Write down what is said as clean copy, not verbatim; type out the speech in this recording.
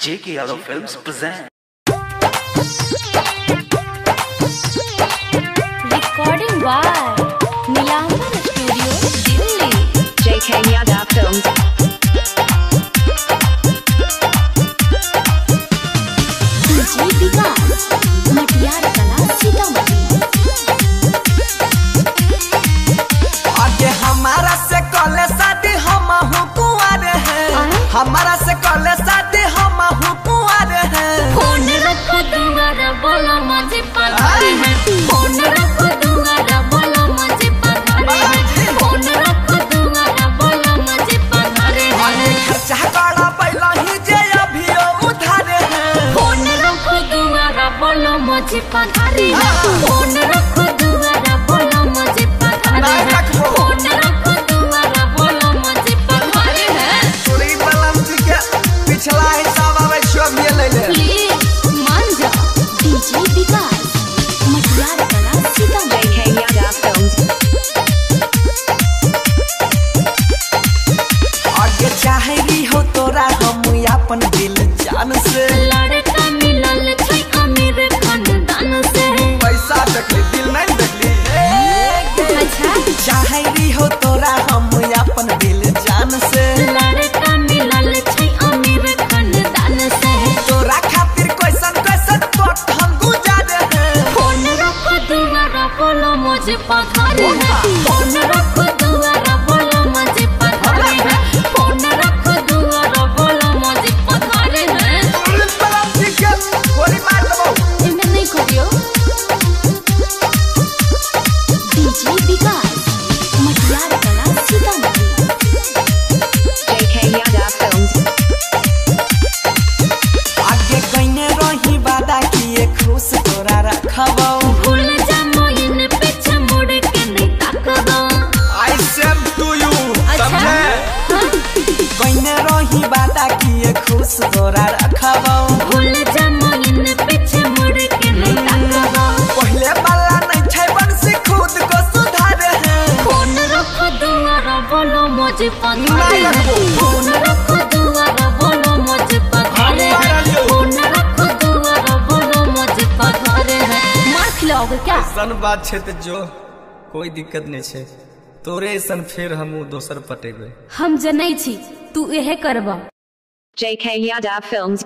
J.K. Yadav Films present. Recording by Nilambar Studio, Delhi. J.K. Yadav Films. DJ विकास मटियार कला सीतामढ़ी। आगे हमारा से कॉले शादी हम कुंवर हैं, हमारा से कॉले शादी हम कुंवर हैं। फोन रखो दूंगा बोलो मुझे पधारे हैं, फोन रखो दूंगा बोलो मुझे पधारे हैं, फोन रखो दूंगा बोलो मुझे पधारे हैं। खर्चा करा पहला ही जे अभी उधार हैं। फोन रखो दूंगा बोलो मुझे पधारे हैं, फोन रखो दूंगा बोलो मुझे पधारे हैं, फोन रखो दूंगा बोलो मुझे पधारे हैं। पूरी बलम के पिछला हिसाब आवे शो भी ले ले। प्लीज मान जा। डीजे विकास मटियार कला सीतामढ़ी। J.K. Yadav Films. आगे चाहेगी हो तोरा हम अपन दिल जान से। लड़का मिलल छै अमीर खानदान से। पैसा देखली दिल नहीं देखली। अच्छा चाहेगी हो तोरा हम अपन दिल जान से। लड़का मिलल छै अमीर खानदान से। तोरा खातिर कैसन कैसन पट हम गुजारे हैं। फोन रखो दूंगा बोलो मुझे पधारे हैं, फोन रखो दूंगा बोलो मुझे पधारे हैं, फोन रखो दूंगा बोलो मुझे पधारे हैं। पुलिस वाला के गोली मार दबो। इन्हें नहीं करियो। डीजे विकास मटियार कला सीतामढ़ी। J.K. Yadav Films. आगे कइने रही वादा किए खुश तोरा रखबो। भूल जा मोइन पीछे मुड़ के नहीं ताकबो। आई सेम टू यू समझे। हाँ? कइने रही वादा किए खुश तोरा रखबो। भूल जा मोइन पीछे मुड़ के नहीं ताकबो। पहले वाला नहीं छै बंसी खुद को सुधारे हैं। फोन रखो दूंगा बोलो मुझे पधारे हैं, फोन रखो दूंगा बोलो मुझे पधारे हैं, फोन रखो दूंगा बोलो मुझे पधारे हैं। मार खिलाओगे क्या? सन बात छै त जो कोई दिक्कत नहीं छै। तोरे सन फिर हमू दोसर पटेबे। हम जनै छी तू एहे करबा। J.K. Yadav Films.